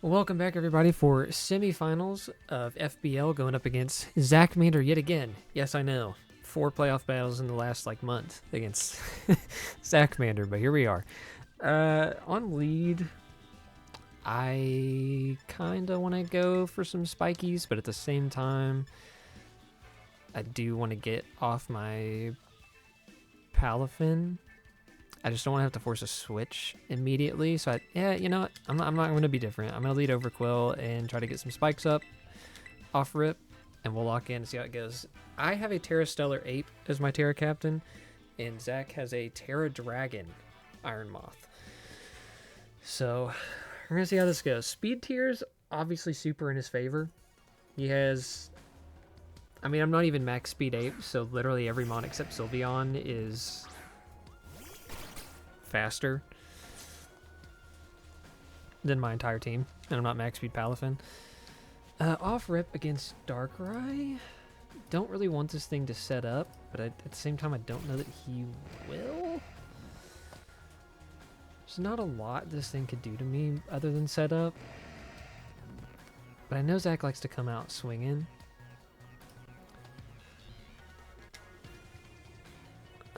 Welcome back, everybody, for semifinals of FBL going up against Zach Mander yet again. Yes, I know. 4 playoff battles in the last, month against Zach Mander, but here we are. On lead, I kind of want to go for some spikies, but at the same time, I do want to get off my Palafin. I just don't want to have to force a switch immediately. So, you know what? I'm not going to be different. I'm going to lead over Quill and try to get some spikes up off rip, and we'll lock in and see how it goes. I have a Terra Stellar Ape as my Terra Captain, and Zach has a Terra Dragon Iron Moth. So, we're going to see how this goes. Speed tier's obviously super in his favor. He has... I mean, I'm not even max speed ape, so literally every mon except Sylveon is... faster than my entire team, and I'm not max speed Palafin. Off rip against Darkrai. Don't really want this thing to set up, but at the same time I don't know that he will. There's not a lot this thing could do to me other than set up, but I know Zach likes to come out swinging.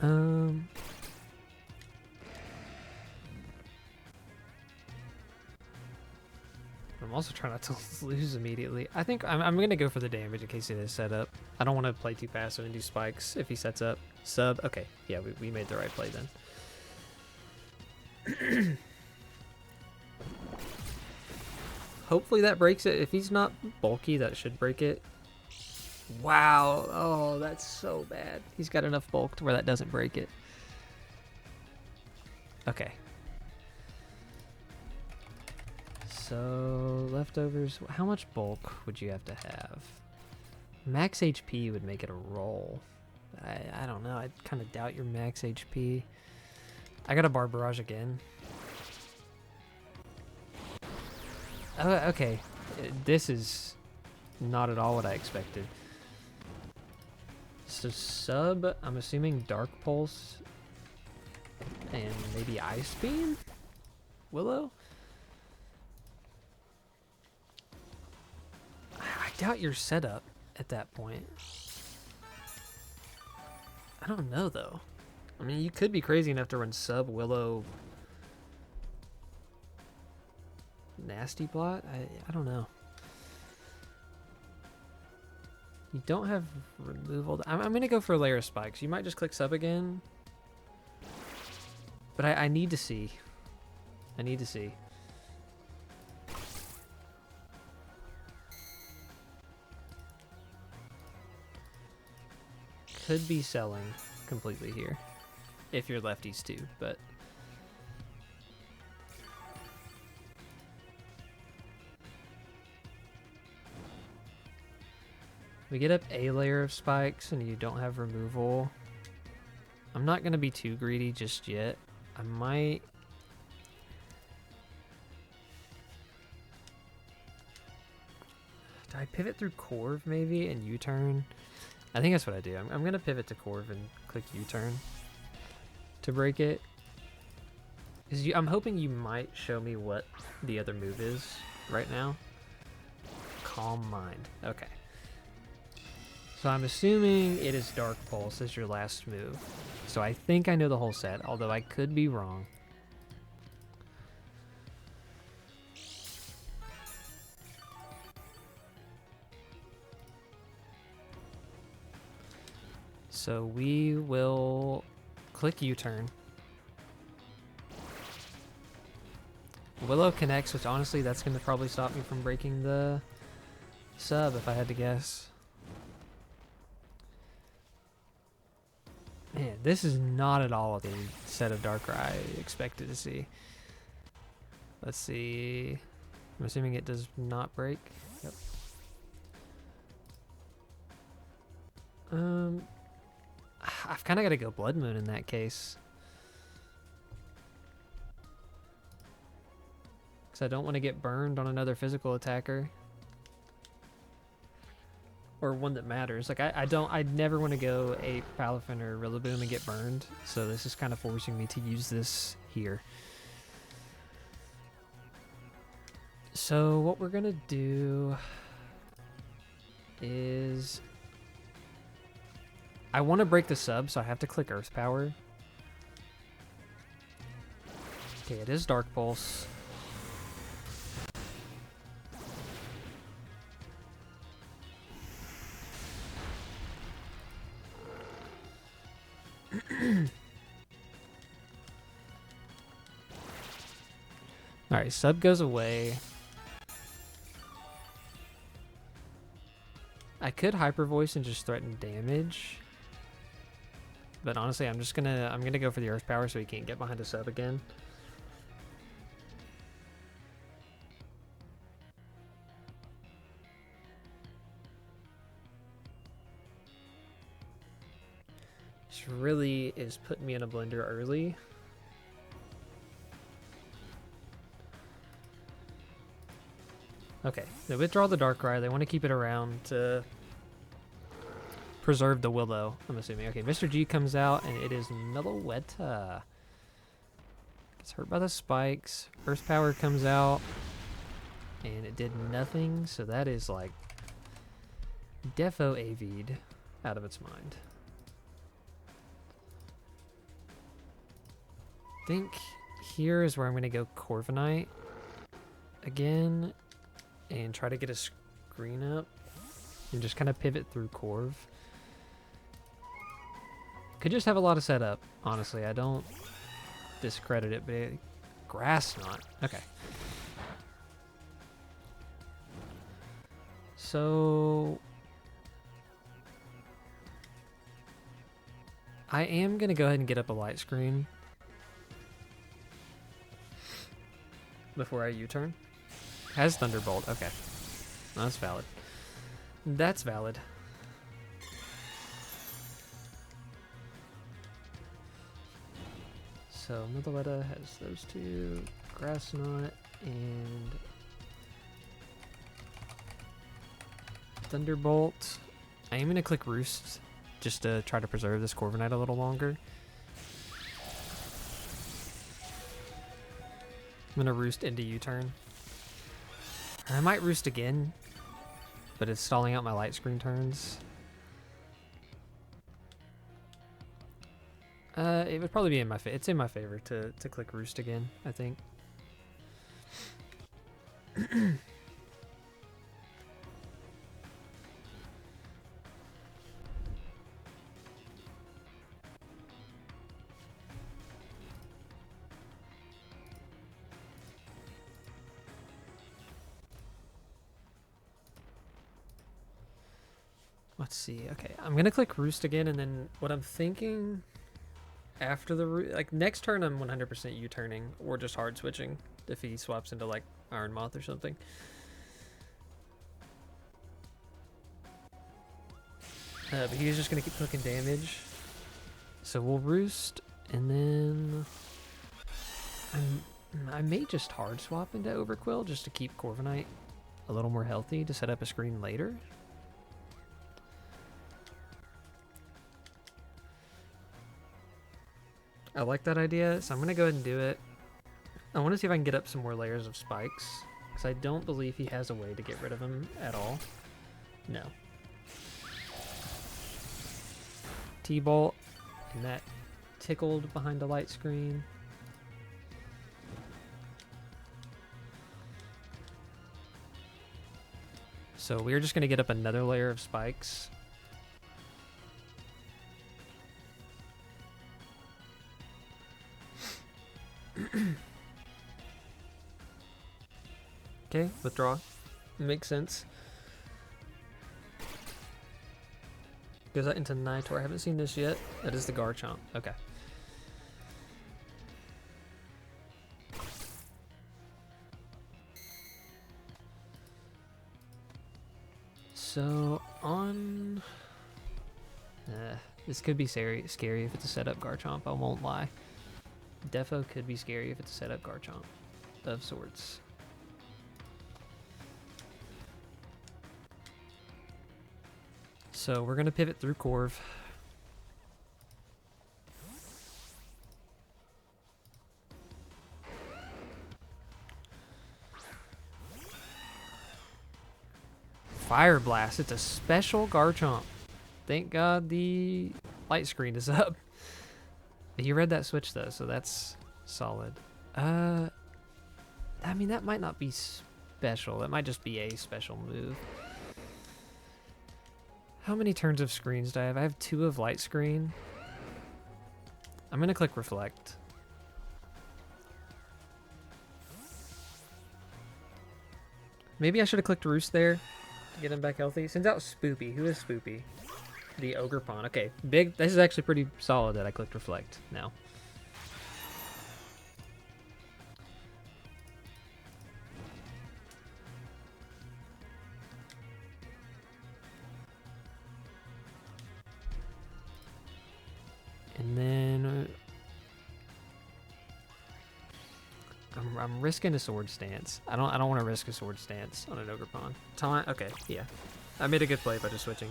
I'm also trying not to lose immediately. I think I'm going to go for the damage in case it is set up. I don't want to play too passive and do spikes if he sets up. Sub. Okay, yeah, we made the right play then. Hopefully that breaks it. If he's not bulky, that should break it. Wow. Oh, that's so bad. He's got enough bulk to where that doesn't break it. Okay. So, leftovers, how much bulk would you have to have? Max HP would make it a roll. I don't know, I kind of doubt your max HP. I got a Bar Barrage again. Oh, okay, this is not at all what I expected. So sub, I'm assuming Dark Pulse and maybe Ice Beam? Willow? I doubt your setup at that point. I don't know though. I mean, you could be crazy enough to run sub Willow Nasty Blot. I don't know. You don't have removal. I'm gonna go for a layer of spikes. You might just click sub again, but I need to see. I need to see. Could be selling completely here if you're lefties too, but we get up a layer of spikes and you don't have removal. I'm not going to be too greedy just yet. I might... Do I pivot through Corv maybe and U-turn? I think that's what I do. I'm going to pivot to Corv and click U-turn to break it. I'm hoping you might show me what the other move is right now. Calm Mind. Okay. So I'm assuming it is Dark Pulse as your last move. So I think I know the whole set, although I could be wrong. So we will click U-turn. Willow connects, which honestly that's going to probably stop me from breaking the sub if I had to guess. Man, this is not at all the set of Darkrai I expected to see. Let's see. I'm assuming it does not break. Yep. I've kind of got to go Blood Moon in that case. Because I don't want to get burned on another physical attacker. Or one that matters. Like, I'd never want to go a Palafin or Rillaboom and get burned. So this is kind of forcing me to use this here. So what we're gonna do is I want to break the sub, so I have to click Earth Power. Okay, it is Dark Pulse. Alright, sub goes away. I could Hyper Voice and just threaten damage. But honestly, I'm gonna go for the Earth Power so he can't get behind the sub again. This really is putting me in a blender early. Okay, they withdraw the Darkrai. They want to keep it around to preserve the Willow, I'm assuming. Okay, Mr. G comes out, and it is Meloetta. Gets hurt by the spikes. Earth Power comes out, and it did nothing, so that is like defo AV'd out of its mind. I think here is where I'm going to go Corviknight again and try to get a screen up and just kind of pivot through Corv. Could just have a lot of setup, honestly. I don't discredit it, but Grass Knot. Okay. So I am going to go ahead and get up a light screen before I U-turn. Has Thunderbolt. Okay. That's valid. That's valid. So Meloetta has those two. Grass Knot and Thunderbolt. I am going to click Roost just to try to preserve this Corviknight a little longer. I'm going to Roost into U-turn. I might Roost again, but it's stalling out my light screen turns. It would probably be in my it's in my favor to click Roost again, I think. Let's see. Okay, I'm gonna click Roost again, and then what I'm thinking after the like next turn, I'm 100% U-turning or just hard switching if he swaps into like Iron Moth or something. But he's just gonna keep clicking damage, so we'll Roost, and then I may just hard swap into Overquill just to keep Corviknight a little more healthy to set up a screen later. I like that idea, so I'm going to go ahead and do it. I want to see if I can get up some more layers of spikes, because I don't believe he has a way to get rid of him at all. No. T-Bolt, and that tickled behind the light screen. So we're just going to get up another layer of spikes. Okay, withdraw. Makes sense. Goes that into Nitor. I haven't seen this yet. That is the Garchomp. Okay. So on... this could be scary if it's a setup Garchomp, I won't lie. Defo could be scary if it's a setup Garchomp of sorts. So we're going to pivot through Corv. Fire Blast. It's a special Garchomp. Thank God the light screen is up. He read that switch though, so that's solid. I mean, that might not be special. That might just be a special move. How many turns of screens do I have? I have 2 of light screen. I'm gonna click reflect. Maybe I should have clicked Roost there to get him back healthy. Sends out Spoopy. Who is Spoopy? The OGERPON. Okay, big. This is actually pretty solid that I clicked reflect now. And then I'm risking a sword stance. I don't want to risk a sword stance on an OGERPON. Taunt. Okay, yeah. I made a good play by just switching.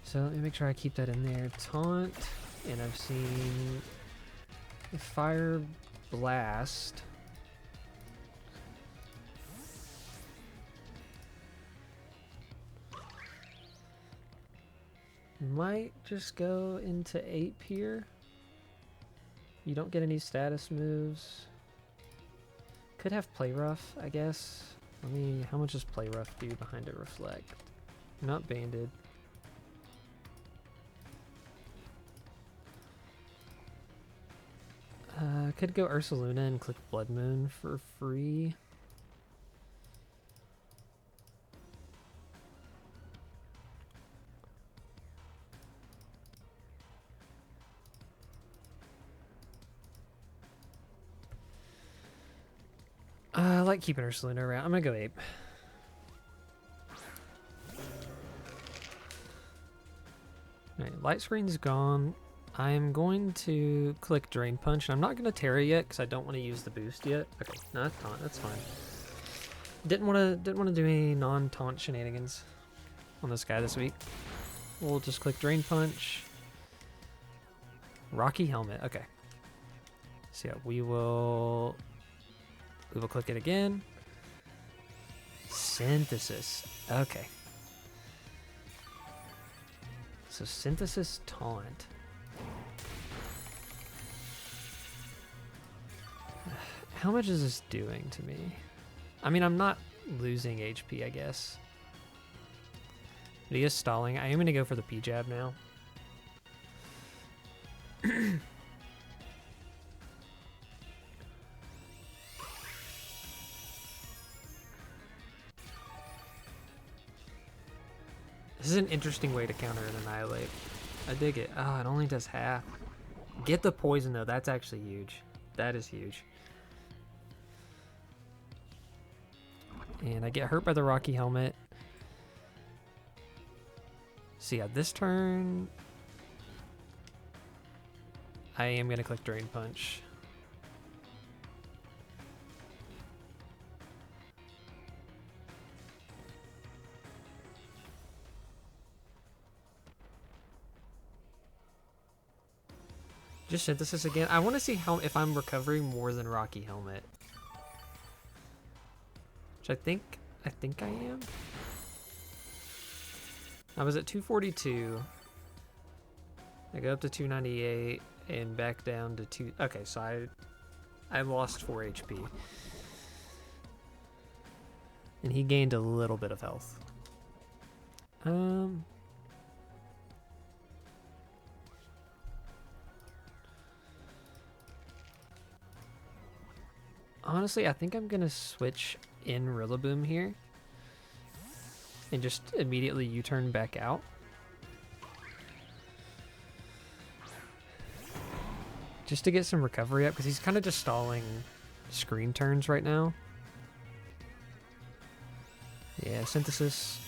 So let me make sure I keep that in there. Taunt, and I've seen Fire Blast. Might just go into Ape here. You don't get any status moves. Could have Play Rough, I guess. Let me. How much does Play Rough do behind a reflect? Not banded. Could go Ursaluna and click Blood Moon for free. I like keeping Ursaluna around. I'm gonna go Ape. Alright, light screen's gone. I'm going to click Drain Punch. I'm not going to Terra yet because I don't want to use the boost yet. Okay, no, that's taunt. That's fine. Didn't want to do any non-taunt shenanigans on this guy this week. We'll just click Drain Punch. Rocky Helmet. Okay. So yeah, we will click it again. Synthesis. Okay. So Synthesis Taunt. How much is this doing to me? I mean, I'm not losing HP, I guess. But he is stalling. I am going to go for the P-Jab now. This is an interesting way to counter an Annihilate. I dig it. Oh, it only does half. Get the poison, though. That's actually huge. That is huge. And I get hurt by the Rocky Helmet. So yeah, this turn, I am going to click Drain Punch. Just Synthesis again. I want to see how if I'm recovering more than Rocky Helmet. Which I think I am. I was at 242. I go up to 298 and back down to 2. Okay, so I lost 4 HP. And he gained a little bit of health. Honestly, I think I'm gonna switch in Rillaboom here and just immediately U-turn back out. Just to get some recovery up, because he's kind of just stalling screen turns right now. Yeah, Synthesis.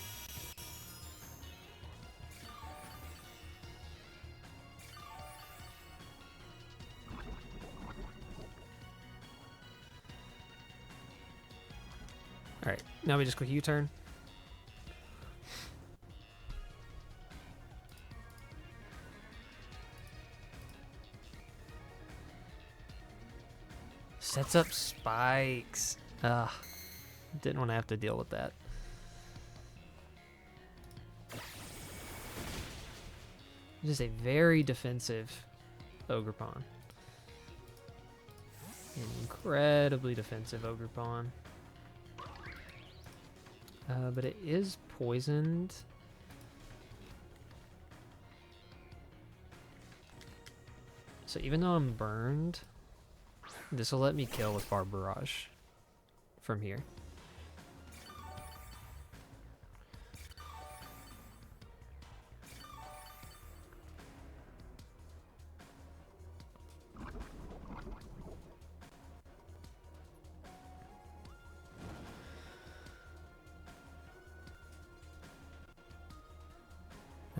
Alright, now we just click U-turn. Sets up spikes. Ugh. Didn't want to have to deal with that. It is a very defensive OGERPON. Incredibly defensive OGERPON. But it is poisoned. So even though I'm burned, this will let me kill with Bar Barrage from here.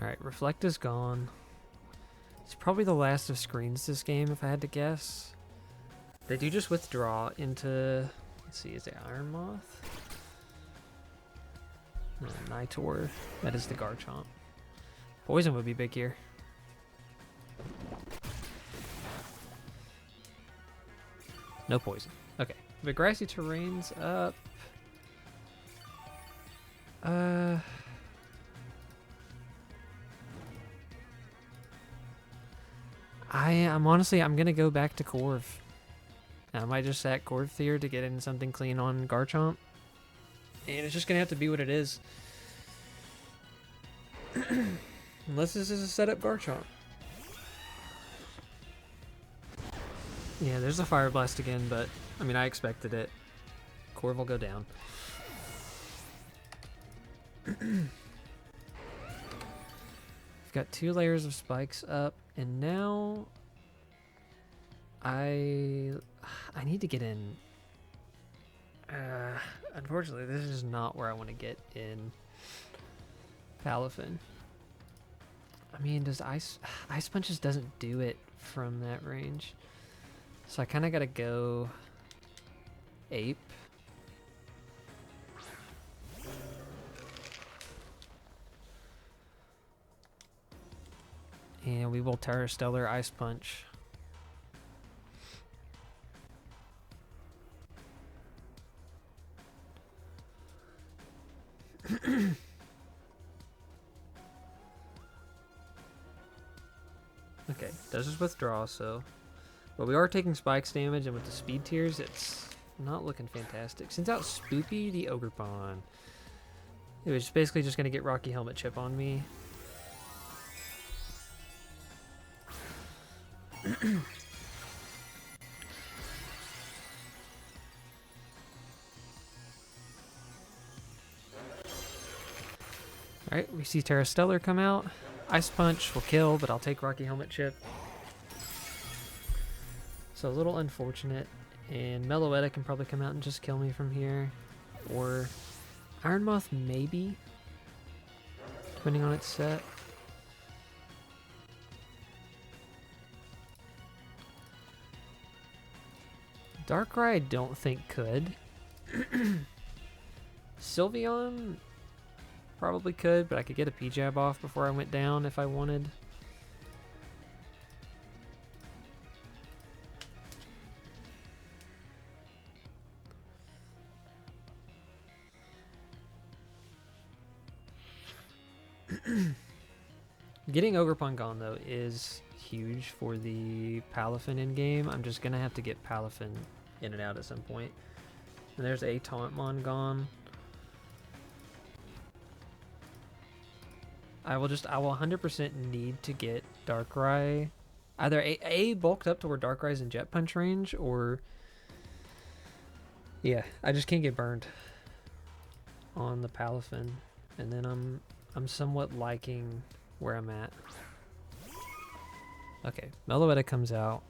Alright, Reflect is gone. It's probably the last of screens this game, if I had to guess. They do just withdraw into... Let's see, is it Iron Moth? No, Nitor. That is the Garchomp. Poison would be big here. No poison. Okay. The grassy terrain's up. I'm honestly, I'm gonna go back to Corv. I might just sack Corv here to get in something clean on Garchomp. And it's just gonna have to be what it is. Unless this is a setup Garchomp. Yeah, there's a Fire Blast again, but I mean, I expected it. Corv will go down. We've got 2 layers of spikes up, and now I need to get in. Unfortunately, this is not where I want to get in Palafin. I mean, does Ice Punches doesn't do it from that range. So I kind of got to go Ape. And we will Terra Stellar Ice Punch. Okay, does just withdraw, so... But we are taking spikes damage, and with the speed tiers, it's not looking fantastic. Sends out Spoopy the OGERPON. It was basically just going to get Rocky Helmet Chip on me. Alright, we see Terra Stellar come out. Ice Punch will kill, but I'll take Rocky Helmet Chip. So a little unfortunate. And Meloetta can probably come out and just kill me from here. Or Iron Moth, maybe. Depending on its set. Darkrai I don't think could. Sylveon probably could, but I could get a P-Jab off before I went down if I wanted. Getting OGERPON gone though is huge for the Palafin in game. I'm just gonna have to get Palafin in and out at some point. And there's a Tauntmon gone. I will 100% need to get Darkrai either a bulked up to where Darkrai's in Jet Punch range, or yeah, I just can't get burned on the Palafin. And then I'm somewhat liking where I'm at. Okay, Meloetta comes out.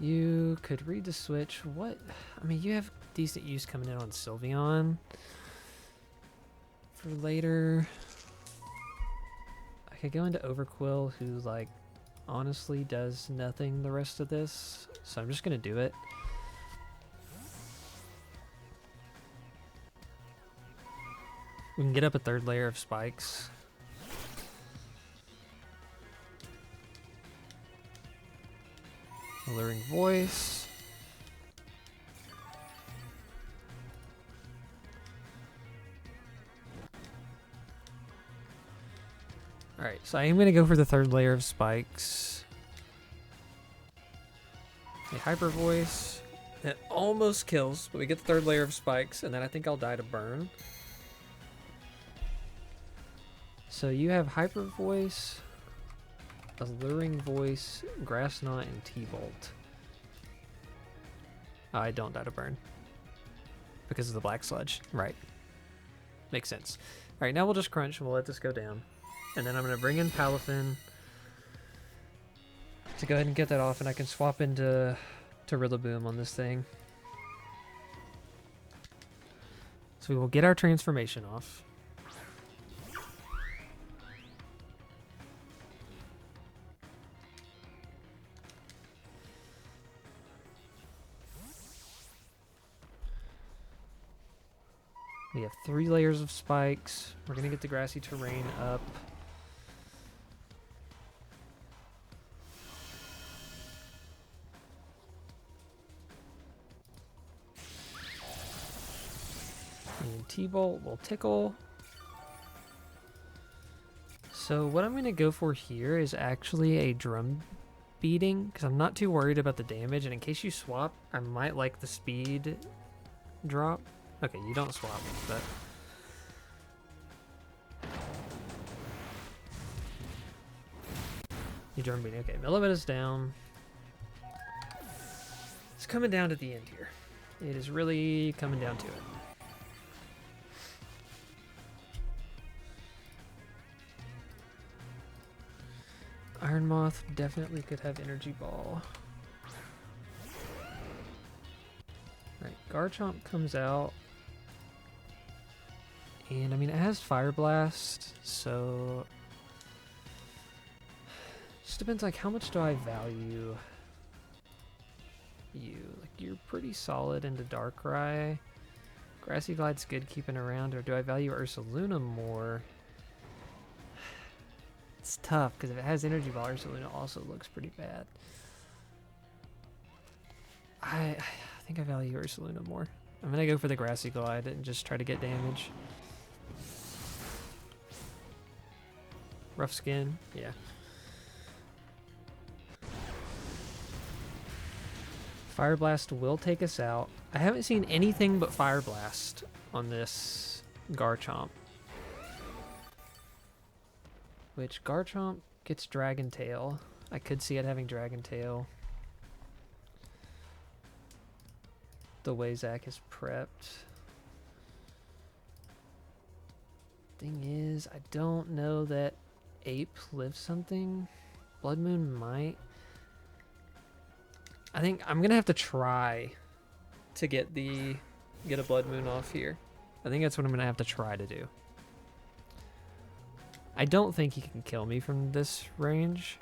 You could read the switch. What? I mean, you have decent use coming in on Sylveon for later. I could go into Overquill, who, like, honestly does nothing the rest of this. So I'm just going to do it. We can get up a 3rd layer of spikes. Alluring Voice. Alright, so I am going to go for the third layer of spikes. A hyper voice. It almost kills, but we get the third layer of spikes, and then I think I'll die to burn. So you have hyper voice, alluring voice, grass knot, and T-bolt. I don't die to burn because of the black sludge. Right. Makes sense. Alright, now we'll just crunch and we'll let this go down. And then I'm going to bring in Palafin to go ahead and get that off, and I can swap into Rillaboom on this thing. So we will get our transformation off. We have 3 layers of spikes. We're going to get the grassy terrain up. And T-bolt will tickle. So what I'm going to go for here is actually a drum beating, because I'm not too worried about the damage, and in case you swap, I might like the speed drop. Okay, you don't swap, but... You drum beating. Okay, Millimet is down. It's coming down to the end here. It is really coming down to it. Iron Moth definitely could have Energy Ball. Right, Garchomp comes out. And I mean, it has Fire Blast, so... Just depends, like, how much do I value you? Like, you're pretty solid into Darkrai. Grassy Glide's good keeping around, or do I value Ursaluna more? It's tough, because if it has Energy Ball, Ursaluna also looks pretty bad. I think I value Ursaluna more. I'm going to go for the Grassy Glide and just try to get damage. Rough Skin, yeah. Fire Blast will take us out. I haven't seen anything but Fire Blast on this Garchomp. Which Garchomp gets Dragon Tail. I could see it having Dragon Tail. The way Zach is prepped. Thing is, I don't know that Ape lives something. Blood Moon might. I think I'm gonna have to try to get a Blood Moon off here. I think that's what I'm gonna have to try to do. I don't think he can kill me from this range.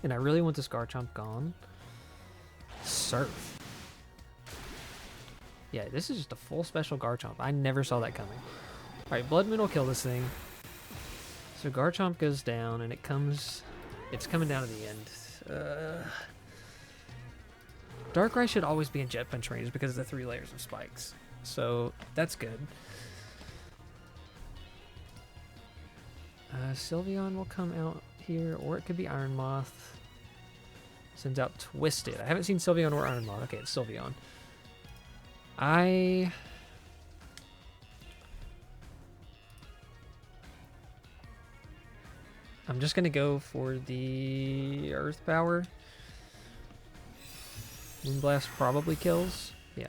And I really want this Garchomp gone. Surf. Yeah, this is just a full special Garchomp. I never saw that coming. Alright, Blood Moon will kill this thing. So Garchomp goes down, and it's coming down to the end. Darkrai should always be in Jet Punch range because of the 3 layers of spikes. So that's good. Sylveon will come out here, or it could be Iron Moth. Sends out Twisted. I haven't seen Sylveon or Iron Moth. Okay, it's Sylveon. I'm just going to go for the Earth Power. Moonblast probably kills. Yeah.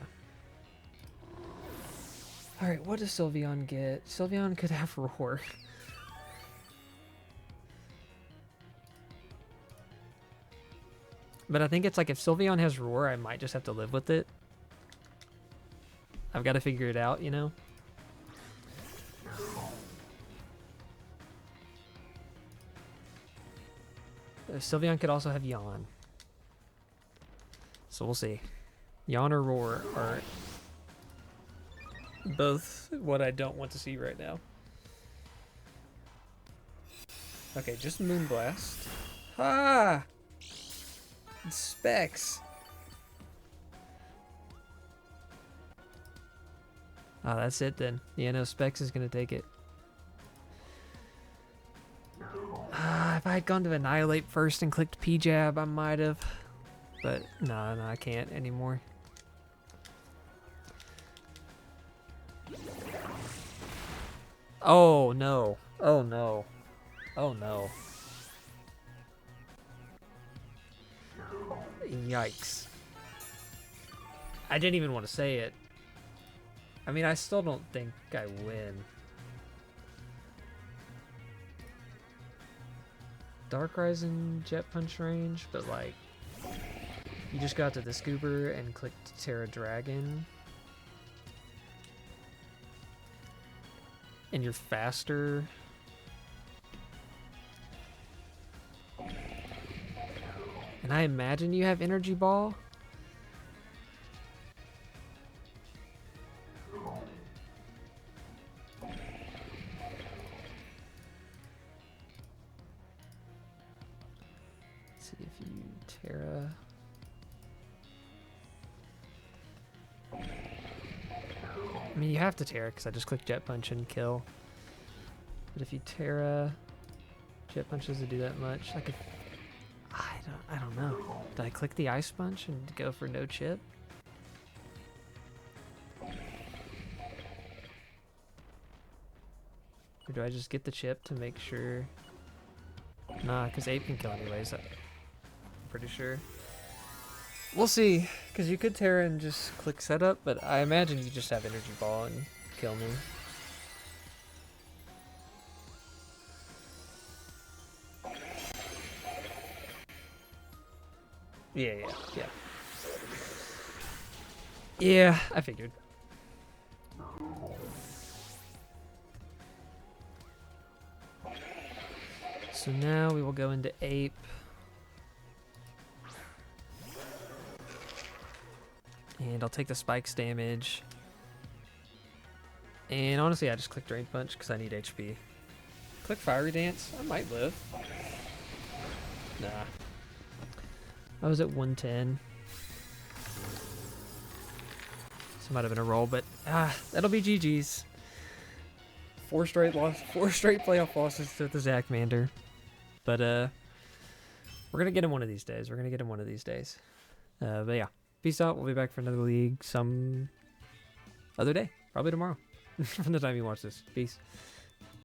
Alright, what does Sylveon get? Sylveon could have Roar. But I think it's like if Sylveon has Roar, I might just have to live with it. I've got to figure it out, you know? Sylveon could also have Yawn. So we'll see. Yawn or Roar are both what I don't want to see right now. Okay, just Moonblast. Ah! Specs. Oh, that's it then. Yeah, no, Specs is going to take it. If I had gone to Annihilate first and clicked P-Jab, I might have. But no, I can't anymore. Oh no. Oh no. Oh no. Yikes. I didn't even want to say it. I mean, I still don't think I win. Dark Rising Jet Punch range, but like, you just got to the Scoober and clicked Terra Dragon. And you're faster. And I imagine you have Energy Ball. Let's see if you Terra. I mean, you have to Terra because I just clicked Jet Punch and kill. But if you Terra, Jet Punch doesn't do that much. I could. I don't know. Did I click the Ice Punch and go for no chip? Or do I just get the chip to make sure? Nah, because Ape can kill anyways. I'm pretty sure. We'll see, because you could Terra and just click setup, but I imagine you just have Energy Ball and kill me. Yeah. Yeah, I figured. So now we will go into Ape. And I'll take the spikes damage. And honestly, I just click Drain Punch because I need HP. Click Fiery Dance. I might live. Nah. I was at 110. So might have been a roll, but that'll be GG's. 4 straight playoff losses to the Zachmander. But we're gonna get him one of these days. But yeah. Peace out. We'll be back for another league some other day. Probably tomorrow. From the time you watch this. Peace.